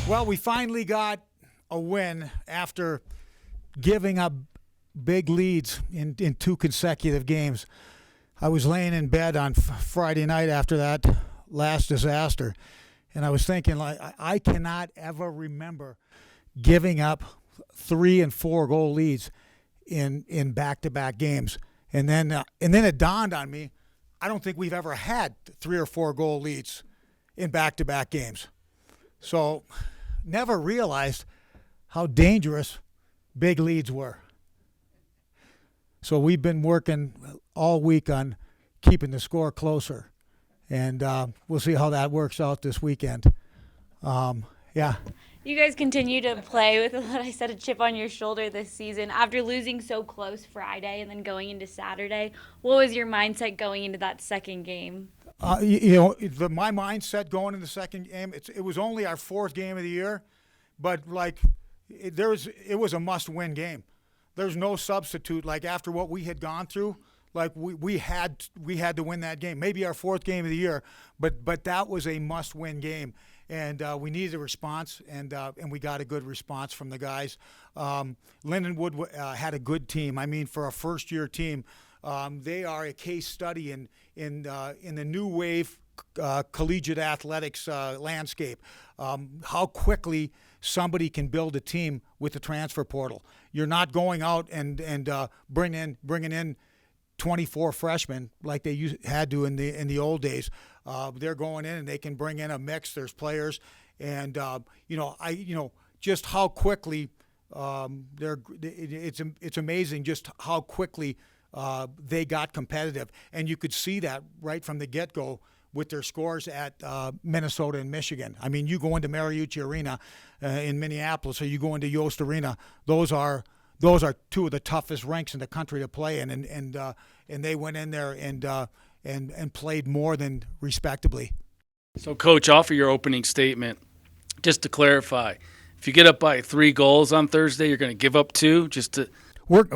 Well, we finally got a win after giving up big leads in two consecutive games. I was laying in bed on Friday night after that last disaster, and I was thinking, like, I cannot ever remember giving up 3 and 4 goal leads in back-to-back games. And then it dawned on me, I don't think we've ever had 3 or 4 goal leads in back-to-back games. So never realized how dangerous big leads were. So we've been working all week on keeping the score closer, and we'll see how that works out this weekend. Yeah. You guys continue to play with what I said, a chip on your shoulder this season. After losing so close Friday and then going into Saturday, what was your mindset going into that second game? My mindset going into the second game, it was only our 4th game of the year, but it was a must-win game. There's no substitute. Like, after what we had gone through, like we had to win that game. Maybe our 4th game of the year, but that was a must-win game. And we needed a response, and we got a good response from the guys. Lindenwood had a good team. I mean, for a first-year team, they are a case study in the new wave collegiate athletics landscape. How quickly somebody can build a team with the transfer portal. You're not going out and bringing in 24 freshmen like they had to in the old days. They're going in and they can bring in a mix. There's players, and just how quickly it's amazing just how quickly they got competitive, and you could see that right from the get-go with their scores at Minnesota and Michigan. I mean, you go into Mariucci Arena in Minneapolis, or you go into Yost Arena. Those are 2 of the toughest rinks in the country to play in, and they went in there and played more than respectably. So, Coach, off of your opening statement, just to clarify, if you get up by 3 goals on Thursday, you're going to give up 2 just to. We're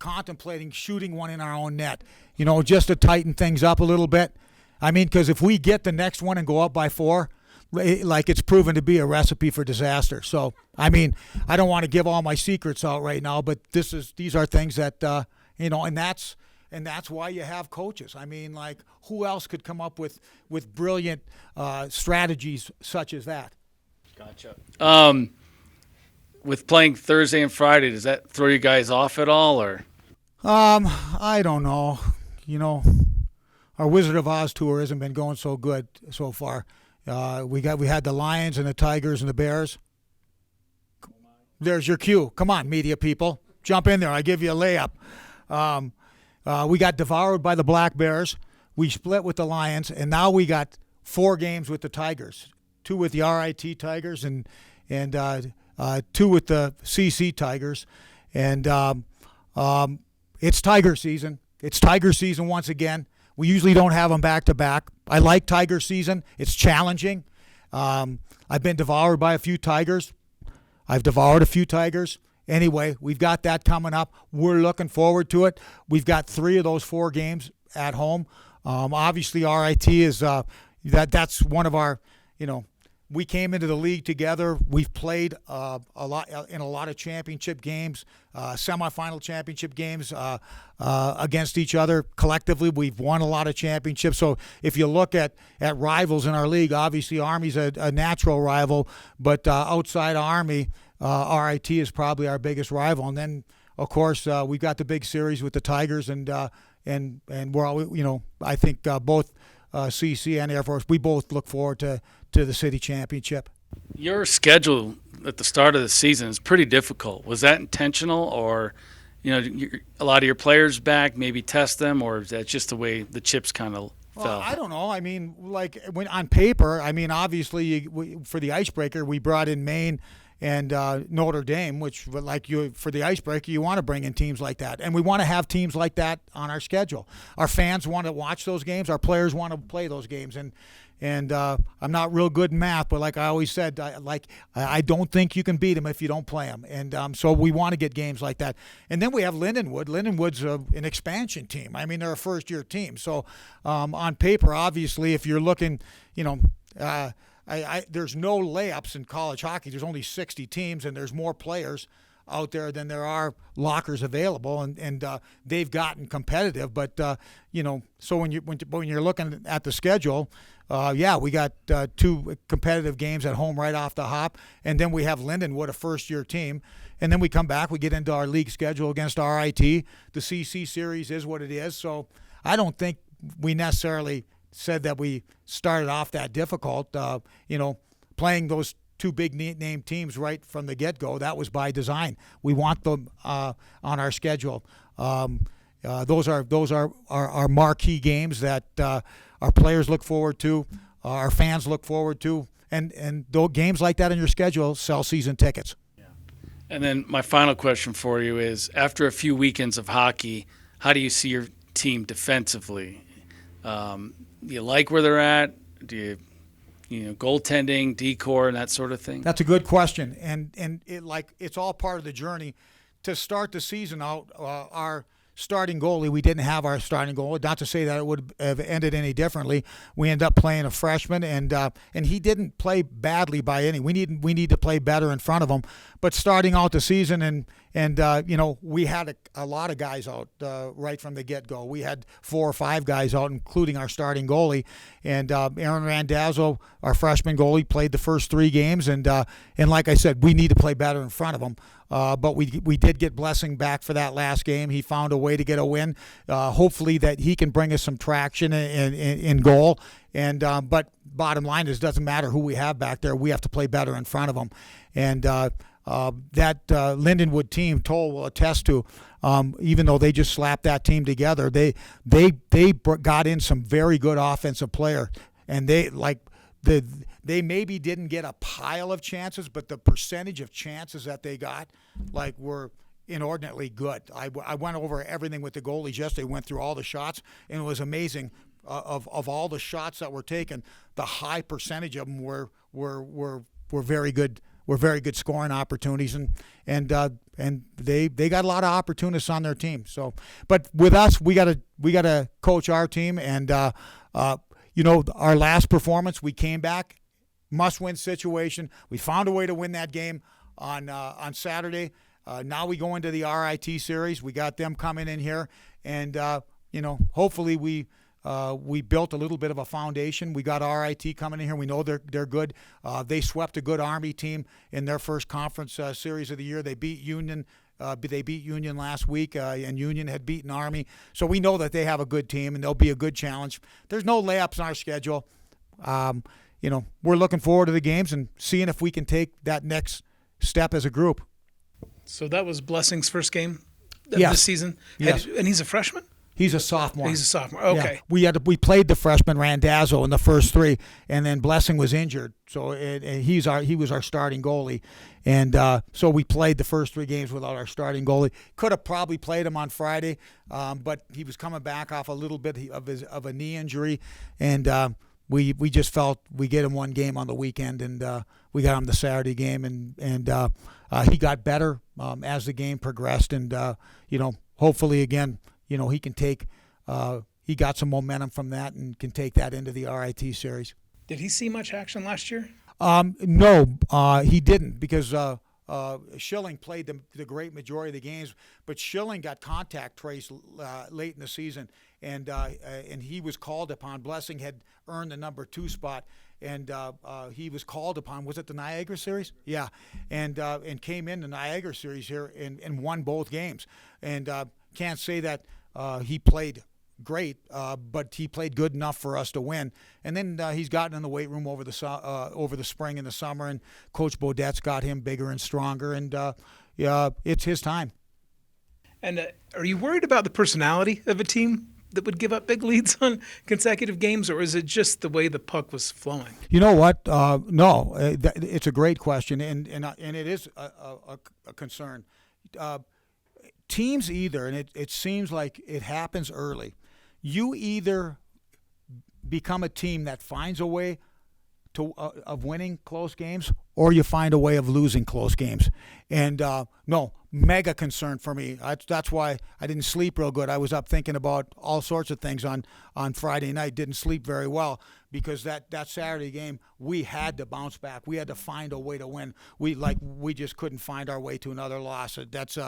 contemplating shooting one in our own net, just to tighten things up a little bit. I mean, because if we get the next one and go up by 4, it's proven to be a recipe for disaster. So, I mean, I don't want to give all my secrets out right now, but these are things that and that's why you have coaches. I mean, like, who else could come up with brilliant strategies such as that? Gotcha. With playing Thursday and Friday, does that throw you guys off at all, or? I don't know. Our Wizard of Oz tour hasn't been going so good so far. We had the Lions and the Tigers and the Bears. There's your cue. Come on, media people, jump in there. I give you a layup. We got devoured by the Black Bears. We split with the Lions, and now we got 4 games with the Tigers. 2 with the RIT Tigers and 2 with the CC Tigers. And it's Tiger season. It's Tiger season once again. We usually don't have them back-to-back. I like Tiger season. It's challenging. I've been devoured by a few Tigers. I've devoured a few Tigers. Anyway, we've got that coming up. We're looking forward to it. We've got 3 of those 4 games at home. Obviously, RIT is that's one of our, we came into the league together. We've played a lot in a lot of championship games, semifinal championship games against each other. Collectively, we've won a lot of championships. So if you look at rivals in our league, obviously Army's a natural rival, but outside Army, RIT is probably our biggest rival. And then, of course, we've got the big series with the Tigers, and we're all, I think both CC and Air Force, we both look forward to the city championship. Your schedule at the start of the season is pretty difficult. Was that intentional, or a lot of your players back, maybe test them, or is that just the way the chips kind of fell? Well, I don't know. I mean, like, when on paper, I mean, obviously for the icebreaker, we brought in Maine and Notre Dame, which, for the icebreaker, you want to bring in teams like that. And we want to have teams like that on our schedule. Our fans want to watch those games. Our players want to play those games. And I'm not real good in math, but like I always said, I don't think you can beat them if you don't play them. And so we want to get games like that. And then we have Lindenwood. Lindenwood's an expansion team. I mean, they're a first-year team. So on paper, obviously, if you're looking, there's no layups in college hockey. There's only 60 teams, and there's more players out there than there are lockers available, and they've gotten competitive. But so when you're looking at the schedule, we got 2 competitive games at home right off the hop, and then we have Lindenwood, a first-year team, and then we come back, we get into our league schedule against RIT. The CC series is what it is, so I don't think we necessarily said that we started off that difficult. Playing those 2 big name teams right from the get-go, that was by design. We want them on our schedule. Those are our marquee games that our players look forward to, our fans look forward to, and those games like that in your schedule sell season tickets. And then my final question for you is, after a few weekends of hockey, how do you see your team defensively? Do you like where they're at? Do you goaltending, decor, and that sort of thing? That's a good question, and it's all part of the journey. To start the season out, our starting goalie, we didn't have our starting goalie. Not to say that it would have ended any differently. We ended up playing a freshman, and he didn't play badly by any. We need to play better in front of him. But starting out the season, and we had a lot of guys out right from the get-go. We had 4 or 5 guys out, including our starting goalie. And Aaron Randazzo, our freshman goalie, played the first 3 games. And like I said, we need to play better in front of him. But we did get Blessing back for that last game. He found a way to get a win. Hopefully that he can bring us some traction in goal. And but bottom line is, it doesn't matter who we have back there. We have to play better in front of them. And that Lindenwood team, Toll will attest to, even though they just slapped that team together, they got in some very good offensive player, and they maybe didn't get a pile of chances, but the percentage of chances that they got were inordinately good. I went over everything with the goalies yesterday, went through all the shots, and it was amazing. Of all the shots that were taken, the high percentage of them were very good. Were very good scoring opportunities, and they got a lot of opportunists on their team. So, but with us, we gotta coach our team, and our last performance, we came back, must-win situation. We found a way to win that game on Saturday. Now we go into the RIT series. We got them coming in here, and hopefully we built a little bit of a foundation. We got RIT coming in here. We know they're good. They swept a good Army team in their first conference series of the year. They beat Union. They beat Union last week, and Union had beaten Army. So we know that they have a good team, and they'll be a good challenge. There's no layups on our schedule. We're looking forward to the games and seeing if we can take that next step as a group. So that was Blessing's first game of Yes. this season? Yes. And he's a freshman? He's a sophomore. He's a sophomore. Okay. Yeah. We played the freshman Randazzo in the first 3, and then Blessing was injured, so he was our starting goalie, and so we played the first 3 games without our starting goalie. Could have probably played him on Friday, but he was coming back off a little bit of a knee injury, and we just felt we get him one game on the weekend, and we got him the Saturday game, and he got better as the game progressed, and hopefully again. He can take. He got some momentum from that and can take that into the RIT series. Did he see much action last year? No, he didn't, because Schilling played the great majority of the games, but Schilling got contact traced late in the season, and he was called upon. Blessing had earned the number 2 spot, and he was called upon. Was it the Niagara series? Yeah, and came in the Niagara series here and won both games, and can't say that he played great, but he played good enough for us to win. And then he's gotten in the weight room over the spring and the summer, and Coach Baudette's got him bigger and stronger, and it's his time. And are you worried about the personality of a team that would give up big leads on consecutive games, or is it just the way the puck was flowing? You know what? No, it's a great question, and it is a concern. Teams either, and it seems like it happens early, you either become a team that finds a way of winning close games, or you find a way of losing close games. And no, mega concern for me. That's why I didn't sleep real good. I was up thinking about all sorts of things on Friday night. Didn't sleep very well because that Saturday game we had to bounce back. We had to find a way to win. We just couldn't find our way to another loss. That's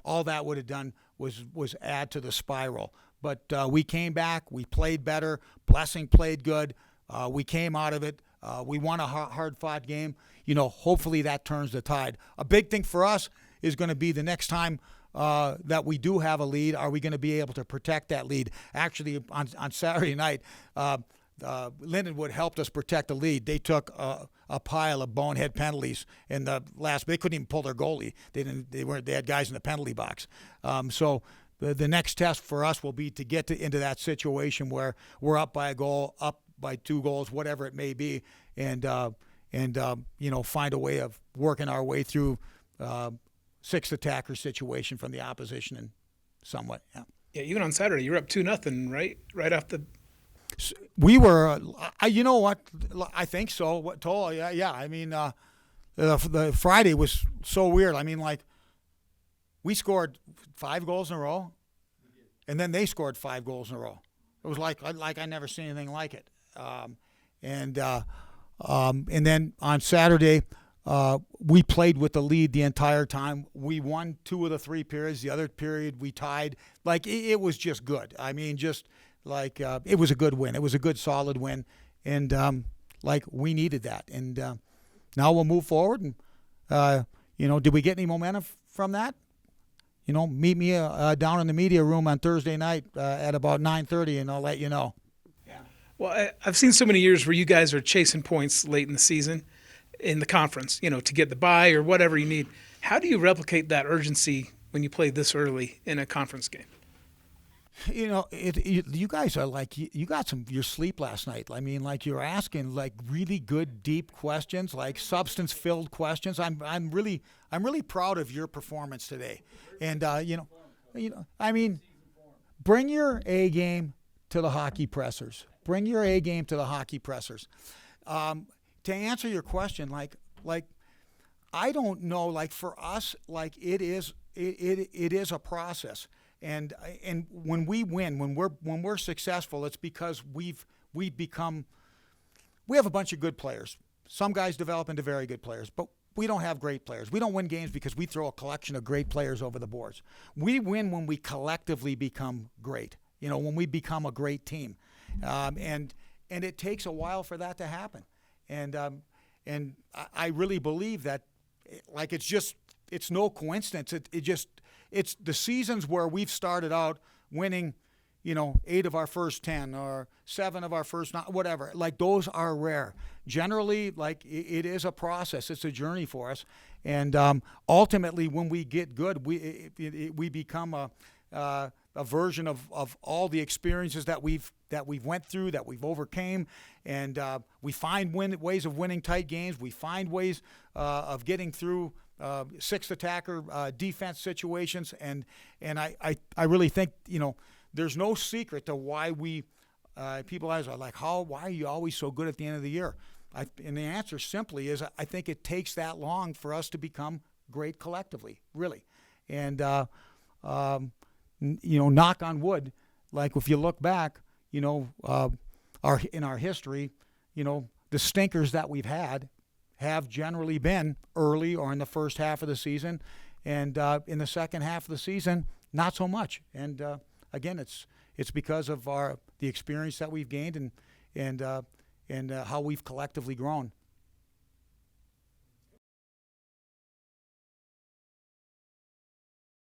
all that would have done was add to the spiral. But we came back. We played better. Blessing played good. We came out of it. We won a hard-fought game. Hopefully that turns the tide. A big thing for us is going to be the next time that we do have a lead, are we going to be able to protect that lead? Actually, on Saturday night, Lindenwood helped us protect the lead. They took a pile of bonehead penalties in the last. They couldn't even pull their goalie. They had guys in the penalty box. So the next test for us will be to get into that situation where we're up by a goal, up by 2 goals, whatever it may be, and find a way of working our way through sixth attacker situation from the opposition and somewhat. Yeah. Yeah, even on Saturday, you're up 2-0, right? Right off the. We were, you know what? I think so. What total? Yeah. I mean, the Friday was so weird. I mean, we scored 5 goals in a row, and then they scored 5 goals in a row. It was like I never seen anything like it. And then on Saturday, we played with the lead the entire time. We won 2 of the 3 periods. The other period we tied. It was just good. I mean, it was a good win. It was a good, solid win, and we needed that. And now we'll move forward. And did we get any momentum from that? Meet me down in the media room on Thursday night at about 9:30, and I'll let you know. Well, I've seen so many years where you guys are chasing points late in the season in the conference, to get the bye or whatever you need. How do you replicate that urgency when you play this early in a conference game? You guys are you got your sleep last night. I mean, you're asking really good, deep questions, substance-filled questions. I'm really proud of your performance today, and I mean, bring your A game to the hockey pressers. Bring your A game to the hockey pressers. To answer your question, I don't know. For us, it is a process. And when we win, when we're successful, it's because we have a bunch of good players. Some guys develop into very good players, but we don't have great players. We don't win games because we throw a collection of great players over the boards. We win when we collectively become great. When we become a great team, and it takes a while for that to happen. And I really believe that, it's no coincidence. It's the seasons where we've started out winning, 8 of our first 10 or 7 of our first 9, whatever. Those are rare. Generally, it is a process. It's a journey for us. And ultimately, when we get good, we become a version of all the experiences that we've went through, that we've overcame, and we find ways of winning tight games. We find ways of getting through sixth attacker defense situations, and I really think there's no secret to why people are why are you always so good at the end of the year? And the answer simply is I think it takes that long for us to become great collectively, really, and knock on wood, if you look back, in our history, the stinkers that we've had have generally been early or in the first half of the season, and in the second half of the season, not so much. And again, it's because of the experience that we've gained and how we've collectively grown.